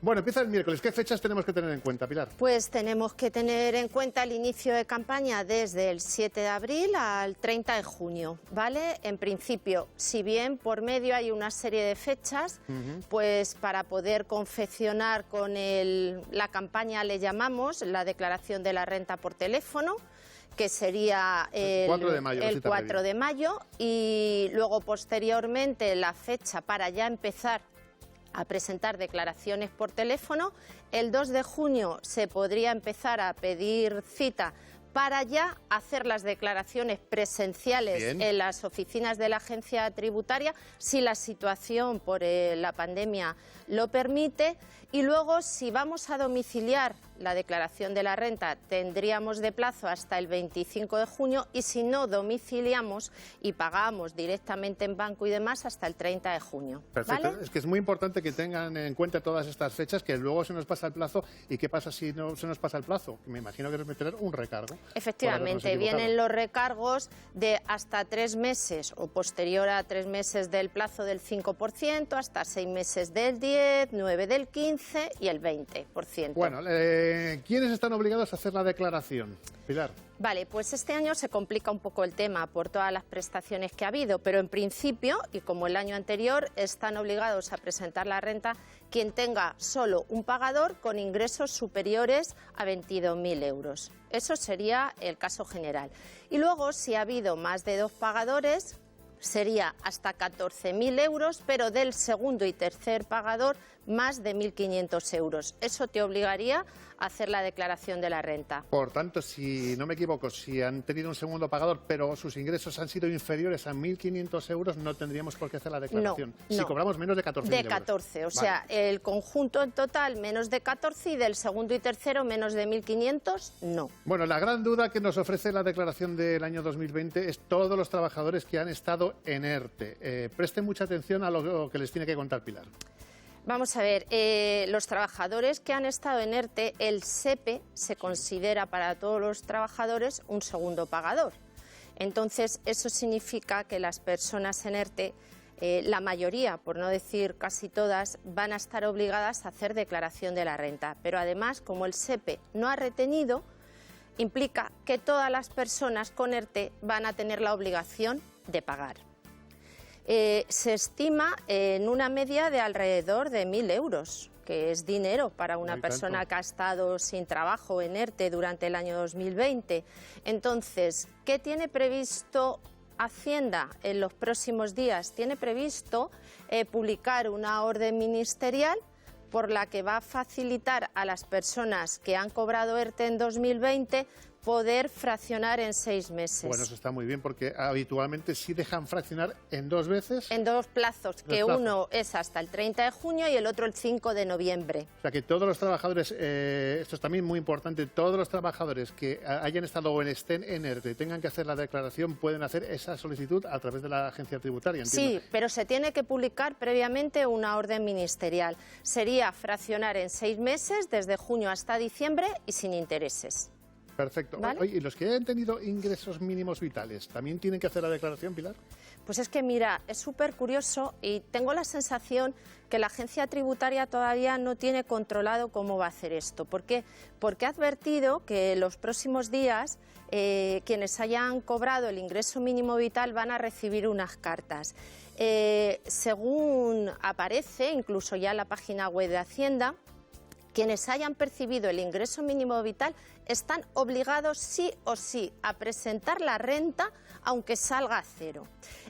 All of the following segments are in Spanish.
Bueno, empieza el miércoles. ¿Qué fechas tenemos que tener en cuenta, Pilar? Pues tenemos que tener en cuenta el inicio de campaña desde el 7 de abril al 30 de junio, ¿vale? En principio, si bien por medio hay una serie de fechas, pues para poder confeccionar con la campaña le llamamos la declaración de la renta por teléfono, que sería el 4 de mayo, y luego posteriormente la fecha para ya empezar a presentar declaraciones por teléfono. El 2 de junio se podría empezar a pedir cita para ya hacer las declaraciones presenciales en las oficinas de la agencia tributaria, si la situación por la pandemia lo permite. Y luego, si vamos a domiciliar la declaración de la renta, tendríamos de plazo hasta el 25 de junio y si no domiciliamos y pagamos directamente en banco y demás, hasta el 30 de junio. Perfecto. ¿Vale? Es que es muy importante que tengan en cuenta todas estas fechas, que luego se nos pasa el plazo. ¿Y qué pasa si no se nos pasa el plazo? Me imagino que nos tener un recargo. Efectivamente, vienen los recargos de hasta 3 meses o posterior a 3 meses del plazo del 5%, hasta 6 meses del 10%, 9 del 15% y el 20%. Bueno, ¿quiénes están obligados a hacer la declaración, Pilar? Vale, pues este año se complica un poco el tema por todas las prestaciones que ha habido, pero en principio, y como el año anterior, están obligados a presentar la renta quien tenga solo un pagador con ingresos superiores a 22.000 euros. Eso sería el caso general. Y luego, si ha habido más de 2 pagadores, sería hasta 14.000 euros, pero del segundo y tercer pagador más de 1.500 euros. Eso te obligaría a hacer la declaración de la renta. Por tanto, si no me equivoco, si han tenido un segundo pagador, pero sus ingresos han sido inferiores a 1.500 euros, no tendríamos por qué hacer la declaración. No. Si cobramos menos de 14.000 euros. De 14, o sea, el conjunto en total menos de 14 y del segundo y tercero menos de 1.500, no. Bueno, la gran duda que nos ofrece la declaración del año 2020 es todos los trabajadores que han estado en ERTE. Presten mucha atención a lo que les tiene que contar Pilar. Vamos a ver, los trabajadores que han estado en ERTE, el SEPE se considera para todos los trabajadores un segundo pagador. Entonces, eso significa que las personas en ERTE, la mayoría, por no decir casi todas, van a estar obligadas a hacer declaración de la renta. Pero además, como el SEPE no ha retenido, implica que todas las personas con ERTE van a tener la obligación de pagar. Se estima en una media de alrededor de 1.000 euros, que es dinero para una persona que ha estado sin trabajo en ERTE durante el año 2020. Entonces, ¿qué tiene previsto Hacienda en los próximos días? Tiene previsto publicar una orden ministerial por la que va a facilitar a las personas que han cobrado ERTE en 2020 poder fraccionar en 6 meses. Bueno, eso está muy bien, porque habitualmente sí dejan fraccionar en 2 veces. En 2 plazos, que uno es hasta el 30 de junio y el otro el 5 de noviembre. O sea, que todos los trabajadores, esto es también muy importante, todos los trabajadores que hayan estado o estén en ERTE y tengan que hacer la declaración, pueden hacer esa solicitud a través de la agencia tributaria, entiendo. Sí, pero se tiene que publicar previamente una orden ministerial. Sería fraccionar en 6 meses, desde junio hasta diciembre y sin intereses. Perfecto. ¿Vale? Oye, ¿y los que hayan tenido ingresos mínimos vitales también tienen que hacer la declaración, Pilar? Pues es que mira, es súper curioso y tengo la sensación que la agencia tributaria todavía no tiene controlado cómo va a hacer esto. ¿Por qué? Porque ha advertido que en los próximos días quienes hayan cobrado el ingreso mínimo vital van a recibir unas cartas. Según aparece, incluso ya en la página web de Hacienda, quienes hayan percibido el ingreso mínimo vital están obligados sí o sí a presentar la renta aunque salga a cero.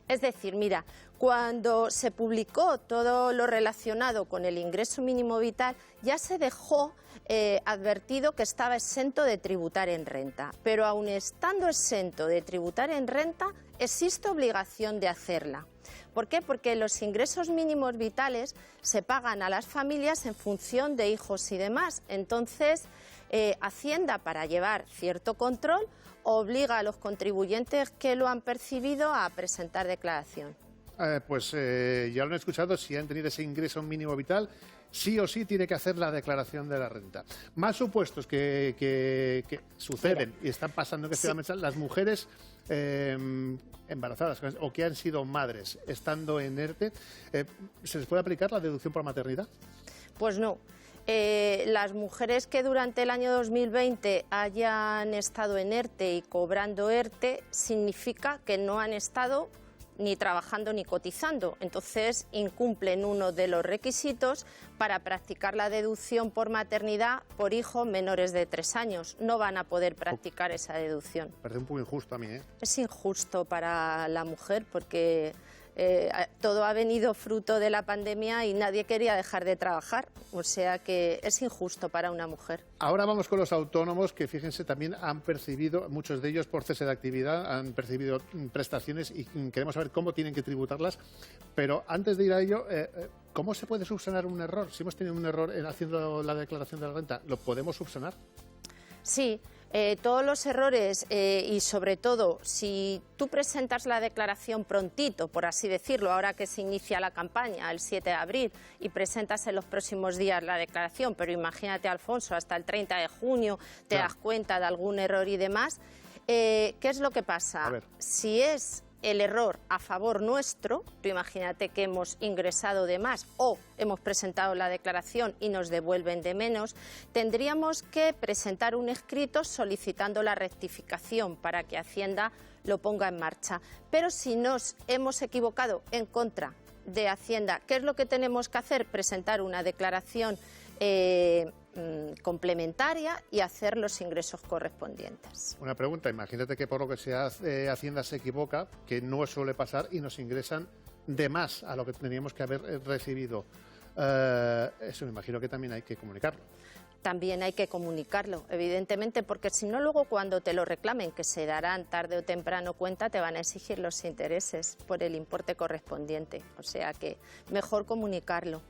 Es decir, mira, cuando se publicó todo lo relacionado con el ingreso mínimo vital ya se dejó advertido que estaba exento de tributar en renta, pero aun estando exento de tributar en renta existe obligación de hacerla. ¿Por qué? Porque los ingresos mínimos vitales se pagan a las familias en función de hijos y demás. Entonces, Hacienda, para llevar cierto control, obliga a los contribuyentes que lo han percibido a presentar declaración. Pues ya lo han escuchado, si han tenido ese ingreso mínimo vital, sí o sí tiene que hacer la declaración de la renta. Más supuestos que suceden y están pasando que las mujeres embarazadas o que han sido madres estando en ERTE, ¿se les puede aplicar la deducción por maternidad? Pues no. Las mujeres que durante el año 2020 hayan estado en ERTE y cobrando ERTE significa que no han estado ni trabajando ni cotizando, entonces incumplen uno de los requisitos para practicar la deducción por maternidad por hijos menores de 3 años. No van a poder practicar esa deducción. Parece un poco injusto a mí, ¿eh? Es injusto para la mujer porque todo ha venido fruto de la pandemia y nadie quería dejar de trabajar, o sea que es injusto para una mujer. Ahora vamos con los autónomos que, fíjense, también han percibido, muchos de ellos por cese de actividad, han percibido prestaciones y queremos saber cómo tienen que tributarlas, pero antes de ir a ello, ¿cómo se puede subsanar un error? Si hemos tenido un error en haciendo la declaración de la renta, ¿lo podemos subsanar? Sí. Todos los errores y sobre todo si tú presentas la declaración prontito, por así decirlo, ahora que se inicia la campaña el 7 de abril y presentas en los próximos días la declaración, pero imagínate, Alfonso, hasta el 30 de junio te das cuenta de algún error y demás, ¿qué es lo que pasa? Si es el error a favor nuestro, tú imagínate que hemos ingresado de más o hemos presentado la declaración y nos devuelven de menos, tendríamos que presentar un escrito solicitando la rectificación para que Hacienda lo ponga en marcha. Pero si nos hemos equivocado en contra de Hacienda, ¿qué es lo que tenemos que hacer? Presentar una declaración complementaria y hacer los ingresos correspondientes. Una pregunta, imagínate que por lo que sea Hacienda se equivoca, que no suele pasar y nos ingresan de más a lo que teníamos que haber recibido. Eso me imagino que también hay que comunicarlo. También hay que comunicarlo, evidentemente, porque si no luego cuando te lo reclamen, que se darán tarde o temprano cuenta, te van a exigir los intereses por el importe correspondiente. O sea que mejor comunicarlo.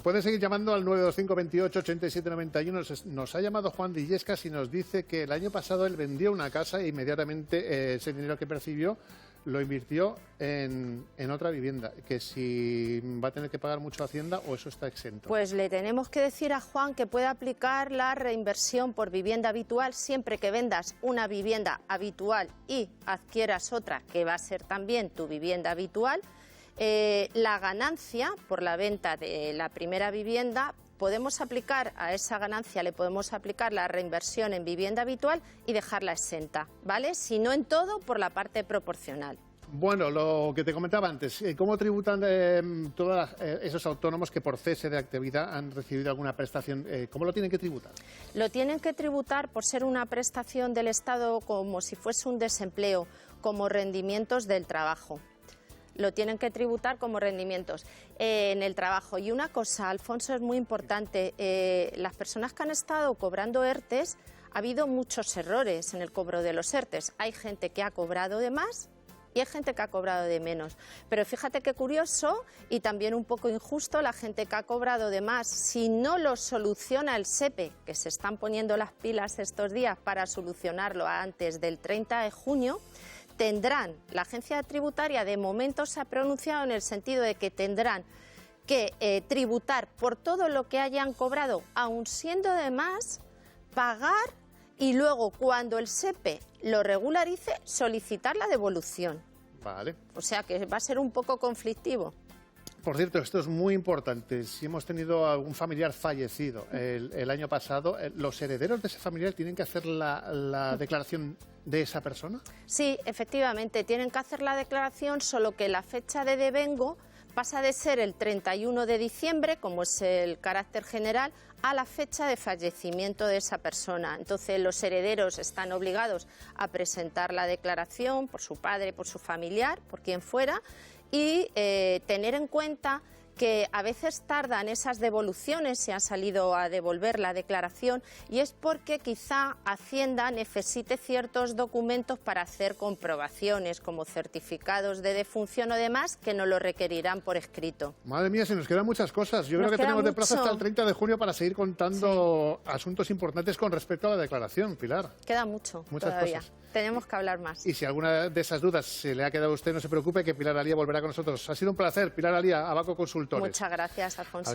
Pueden seguir llamando al 925 28 87 91. Nos ha llamado Juan de Illescas y nos dice que el año pasado él vendió una casa e inmediatamente ese dinero que percibió lo invirtió en otra vivienda, que si va a tener que pagar mucho Hacienda o eso está exento. Pues le tenemos que decir a Juan que puede aplicar la reinversión por vivienda habitual siempre que vendas una vivienda habitual y adquieras otra que va a ser también tu vivienda habitual. La ganancia por la venta de la primera vivienda, podemos aplicar a esa ganancia, le podemos aplicar la reinversión en vivienda habitual y dejarla exenta, ¿vale? Si no en todo, por la parte proporcional. Bueno, lo que te comentaba antes, ¿cómo tributan todos esos autónomos que por cese de actividad han recibido alguna prestación? ¿Cómo lo tienen que tributar? Lo tienen que tributar por ser una prestación del Estado como si fuese un desempleo, como rendimientos del trabajo. Lo tienen que tributar como rendimientos en el trabajo. Y una cosa, Alfonso, es muy importante, las personas que han estado cobrando ERTES, ha habido muchos errores en el cobro de los ERTES. Hay gente que ha cobrado de más y hay gente que ha cobrado de menos. Pero fíjate qué curioso y también un poco injusto, la gente que ha cobrado de más, si no lo soluciona el SEPE, que se están poniendo las pilas estos días para solucionarlo antes del 30 de junio, tendrán, la agencia tributaria de momento se ha pronunciado en el sentido de que tendrán que tributar por todo lo que hayan cobrado, aun siendo de más, pagar y luego cuando el SEPE lo regularice solicitar la devolución. Vale. O sea que va a ser un poco conflictivo. Por cierto, esto es muy importante. Si hemos tenido algún familiar fallecido el año pasado, ¿los herederos de ese familiar tienen que hacer la declaración de esa persona? Sí, efectivamente, tienen que hacer la declaración, solo que la fecha de devengo pasa de ser el 31 de diciembre, como es el carácter general, a la fecha de fallecimiento de esa persona. Entonces, los herederos están obligados a presentar la declaración por su padre, por su familiar, por quien fuera, y tener en cuenta que a veces tardan esas devoluciones, se han salido a devolver la declaración, y es porque quizá Hacienda necesite ciertos documentos para hacer comprobaciones, como certificados de defunción o demás, que no lo requerirán por escrito. Madre mía, se nos quedan muchas cosas. Yo creo que tenemos de plazo hasta el 30 de junio para seguir contando asuntos importantes con respecto a la declaración, Pilar. Queda mucho muchas todavía. Cosas. Tenemos que hablar más. Y si alguna de esas dudas se le ha quedado a usted, no se preocupe, que Pilar Alía volverá con nosotros. Ha sido un placer. Pilar Alía, Abaco Consultores. Muchas gracias, Alfonso.